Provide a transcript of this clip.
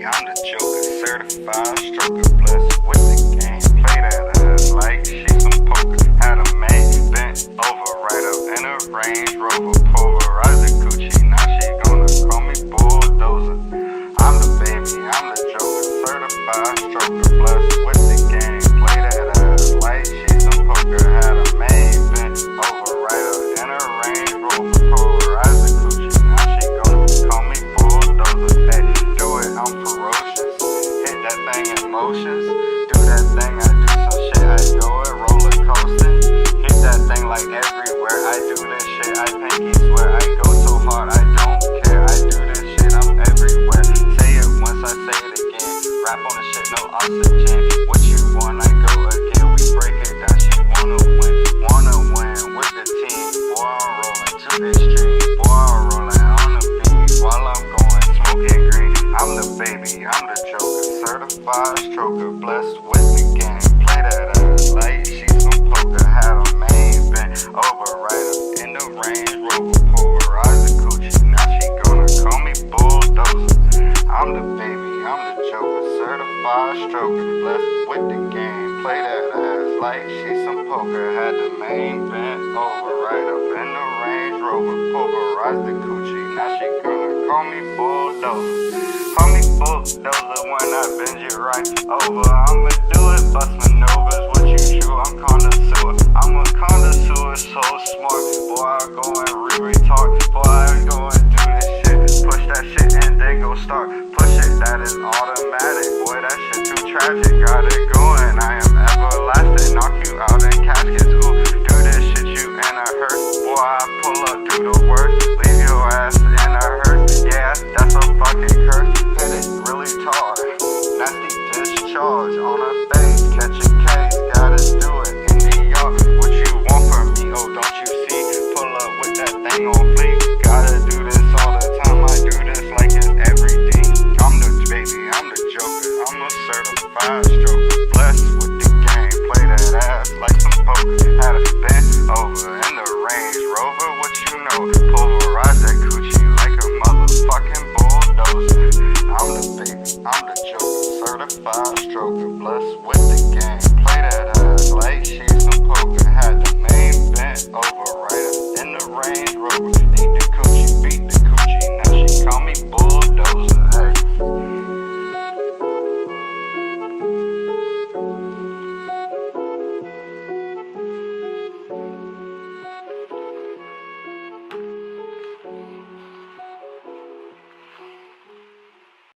I'm the Joker, certified stroker, blessed with the game. Play that ass like she's some poker. Had a maid bent over right up in a Range Rover, pulverized the coochie. Now she gonna call me Bulldozer. I'm the baby, I'm the Joker, certified stroker, blessed with the game. Play that ass like she's some poker. Had a maid bent over right up in a Range Rover, pulverized the coochie. Now she gonna call me Bulldozer. Hey, do it, I'm ferocious. Hit that thing in motions. Do that thing, I do some shit, I go it roller coasting. Hit that thing like everywhere. I do this shit, I pinky swear. I go so hard, I don't care. I do this shit, I'm everywhere. Say it once, I say it again. Rap on the shit, no oxygen. What you want, I go again. We break it down, she wanna win with the team. Boy, I'm rolling to the extreme. Boy, I'm rolling on the beat while I'm going smoking green. I'm the baby, I'm the Joker, certified stroker, blessed with the game. Play that ass like she's some poker. Had a main bent over right up in the Range Rover, pulverized the coochie. Now she gonna call me Bulldozer. I'm the baby, I'm the Joker, certified stroker, blessed with the game. Play that ass like she's some poker. Had the main bent over right up in the Range Rover, pulverized the coochie. Now she gonna call me Bulldozer. Call me Bulldozer when I bend you right over. I'ma do it, bust maneuvers. What you chew, I'm connoisseur. I'm a connoisseur, so smart. Boy, I go and re-retard. Boy, I go and do this shit. Push that shit and then go start. Push it, that is automatic. Boy, that shit too tragic. Got it going, I am everlasting. Knock you out in caskets. Ooh, do this shit, you in a hurt. Boy, I pull up, do the work. Leave your ass in a hurt. Yeah, that's a fucking curse. Hit it really hard. Nasty discharge on her face. Catch a case, gotta do it in the yard. What you want from me? Oh, don't you see? Pull up with that thing on fleek. Gotta do this all the time. I do this like it's everything. I'm the baby, I'm the Joker. I'm a certified stroker, blessed with the game. Play that ass like some poker. Had a bent over in the Range Rover. What you know? Pulverize that coochie like a motherfucking bulldozer. I'm the baby, I'm the Joker, certified stroker, blessed with